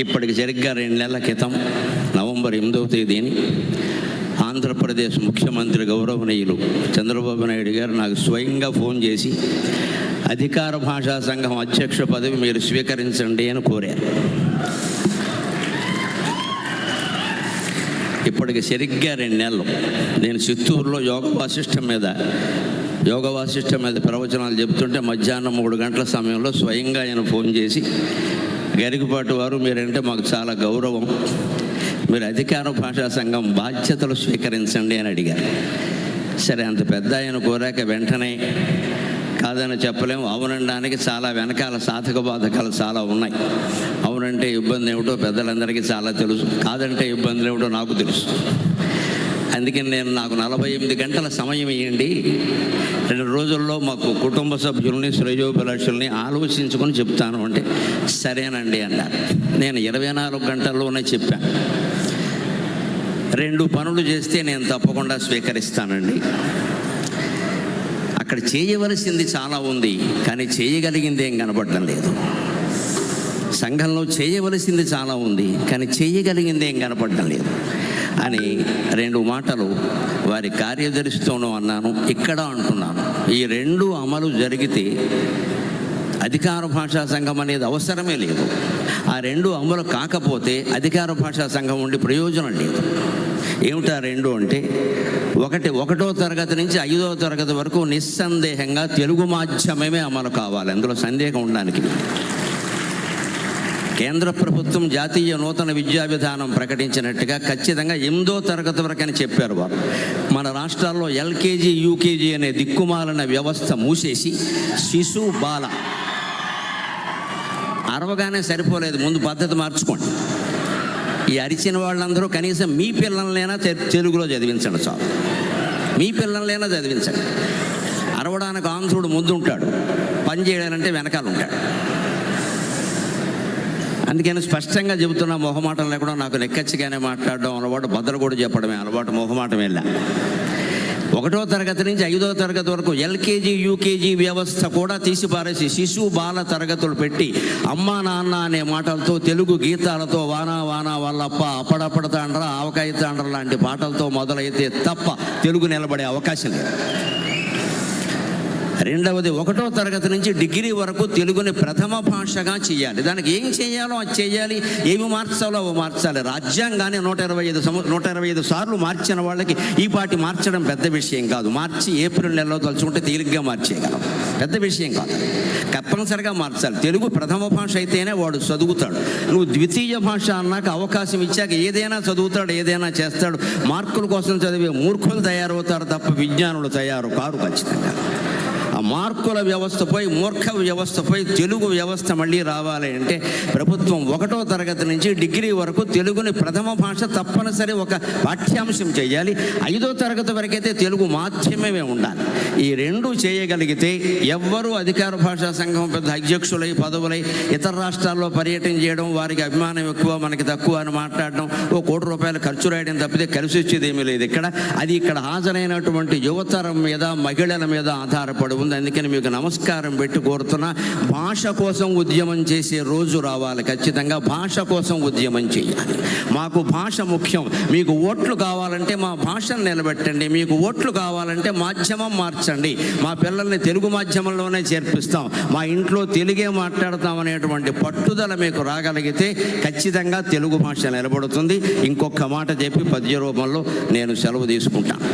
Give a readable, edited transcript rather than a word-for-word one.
ఇప్పటికి సరిగ్గా 2 నెలల క్రితం నవంబర్ 8వ తేదీని ఆంధ్రప్రదేశ్ ముఖ్యమంత్రి గౌరవనీయులు చంద్రబాబు నాయుడు గారు నాకు స్వయంగా ఫోన్ చేసి అధికార భాషా సంఘం అధ్యక్ష పదవి మీరు స్వీకరించండి అని కోరారు. ఇప్పటికి సరిగ్గా 2 నెలలు నేను చిత్తూరులో యోగ వాసిష్టం మీద ప్రవచనాలు చెప్తుంటే మధ్యాహ్నం 3 గంటల సమయంలో స్వయంగా ఆయన ఫోన్ చేసి, గరికపాటి వారు మీరంటే మాకు చాలా గౌరవం, మీరు అధికార భాషా సంఘం బాధ్యతలు స్వీకరించండి అని అడిగారు. సరే, అంత పెద్ద ఆయన కోరాక వెంటనే కాదని చెప్పలేము. అవునడానికి చాలా వెనకాల సాధక బాధకాలు చాలా ఉన్నాయి. అవునంటే ఇబ్బంది ఏమిటో పెద్దలందరికీ చాలా తెలుసు, కాదంటే ఇబ్బందులు ఏమిటో నాకు తెలుసు. అందుకని నాకు 48 గంటల సమయం ఇవ్వండి, 2 రోజుల్లో మాకు కుటుంబ సభ్యుల్ని శ్రేయోభిలాషుల్ని ఆలోచించుకొని చెప్తాను అంటే సరేనండి అన్నారు. నేను 24 గంటల్లోనే చెప్పాను. 2 పనులు చేస్తే నేను తప్పకుండా స్వీకరిస్తానండి. అక్కడ చేయవలసింది చాలా ఉంది, కానీ చేయగలిగింది ఏం కనపడడం లేదు. సంఘంలో చేయవలసింది చాలా ఉంది, కానీ చేయగలిగింది ఏం కనపడడం లేదు అని 2 మాటలు వారి కార్యదర్శితోనూ అన్నాను, ఇక్కడ అంటున్నాను. ఈ 2 అమలు జరిగితే అధికార భాషా సంఘం అనేది అవసరమే లేదు. ఆ 2 అమలు కాకపోతే అధికార భాషా సంఘం ఉండి ప్రయోజనం లేదు. ఏమిటా 2 అంటే, 1వ తరగతి నుంచి 5వ తరగతి వరకు నిస్సందేహంగా తెలుగు మాధ్యమమే అమలు కావాలి. అందులో సందేహం ఉండడానికి. కేంద్ర ప్రభుత్వం జాతీయ నూతన విద్యా విధానం ప్రకటించినట్టుగా ఖచ్చితంగా 8వ తరగతి వరకు అని చెప్పారు వారు. మన రాష్ట్రాల్లో ఎల్కేజీ యూకేజీ అనే దిక్కుమాలిన వ్యవస్థ మూసేసి శిశు బాల అరవగానే సరిపోలేదు, ముందు పద్ధతి మార్చుకోండి. ఈ అరిచిన వాళ్ళందరూ కనీసం మీ పిల్లలైనా తెలుగులో చదివించండి చాలు. మీ పిల్లలైనా చదివించండి. అరవడానికి ఆంధ్రుడు ముందు ఉంటాడు, పని చేయాలంటే వెనకాల ఉంటాడు. అందుకని స్పష్టంగా చెబుతున్నా, మొహమాటం లేకుండా నాకు నెక్కచ్చిగానే మాట్లాడడం అలవాటు, బద్దలు కూడా చెప్పడమే అలవాటు, మొహమాటం వెళ్ళా. 1వ తరగతి నుంచి 5వ తరగతి వరకు ఎల్కేజీ యూకేజీ వ్యవస్థ కూడా తీసిపారేసి శిశు బాల తరగతులు పెట్టి అమ్మా నాన్న అనే మాటలతో, తెలుగు గీతాలతో, వానా వానా వల్లప్ప, అప్పడప్పడ తాండ్ర, ఆవకాయ తాండ్ర లాంటి పాటలతో మొదలైతే తప్ప తెలుగు నిలబడే అవకాశం లేదు. 2వది 1వ తరగతి నుంచి డిగ్రీ వరకు తెలుగుని ప్రథమ భాషగా చేయాలి. దానికి ఏం చేయాలో అది చేయాలి, ఏమి మార్చాలో అవి మార్చాలి. రాజ్యాంగాన్ని 125 సార్లు మార్చిన వాళ్ళకి ఈ పాటి మార్చడం పెద్ద విషయం కాదు. మార్చి ఏప్రిల్ నెలలో తలుచుకుంటే తేలిగ్గా మార్చేయగలం, పెద్ద విషయం కాదు. తప్పనిసరిగా మార్చాలి. తెలుగు ప్రథమ భాష అయితేనే వాడు చదువుతాడు. నువ్వు ద్వితీయ భాష అన్నాక అవకాశం ఇచ్చాక ఏదైనా చదువుతాడు, ఏదైనా చేస్తాడు. మార్కుల కోసం చదివే మూర్ఖులు తయారవుతారు తప్ప విజ్ఞానులు తయారు కారు ఖచ్చితంగా. ఆ మార్కుల వ్యవస్థపై, మూర్ఖ వ్యవస్థపై తెలుగు వ్యవస్థ మళ్ళీ రావాలి అంటే ప్రభుత్వం 1వ తరగతి నుంచి డిగ్రీ వరకు తెలుగుని ప్రథమ భాష తప్పనిసరి ఒక పాఠ్యాంశం చేయాలి. 5వ తరగతి వరకైతే తెలుగు మాధ్యమమే ఉండాలి. ఈ 2 చేయగలిగితే ఎవ్వరూ అధికార భాషా సంఘం పెద్ద అధ్యక్షులై పదవులై ఇతర రాష్ట్రాల్లో పర్యటన చేయడం, వారికి అభిమానం ఎక్కువ మనకి తక్కువ అని మాట్లాడడం, ఓ ₹1 కోటి ఖర్చు రాయడం తప్పితే కలిసి వచ్చేది ఏమీ లేదు ఇక్కడ. అది ఇక్కడ హాజరైనటువంటి యువతరం మీద, మహిళల మీద ఆధారపడి ఉంది. అందుకని మీకు నమస్కారం పెట్టి కోరుతున్నా, భాష కోసం ఉద్యమం చేసే రోజు రావాలి. ఖచ్చితంగా భాష కోసం ఉద్యమం చేయాలి. మాకు భాష ముఖ్యం. మీకు ఓట్లు కావాలంటే మా భాషను నిలబెట్టండి, మీకు ఓట్లు కావాలంటే మాధ్యమం మార్చండి. మా పిల్లల్ని తెలుగు మాధ్యమంలోనే చేర్పిస్తాం, మా ఇంట్లో తెలుగే మాట్లాడతాం అనేటువంటి పట్టుదల మీకు రాగలిగితే ఖచ్చితంగా తెలుగు భాష నిలబడుతుంది. ఇంకొక మాట చెప్పి పద్య రూపంలో నేను సెలవు తీసుకుంటాను.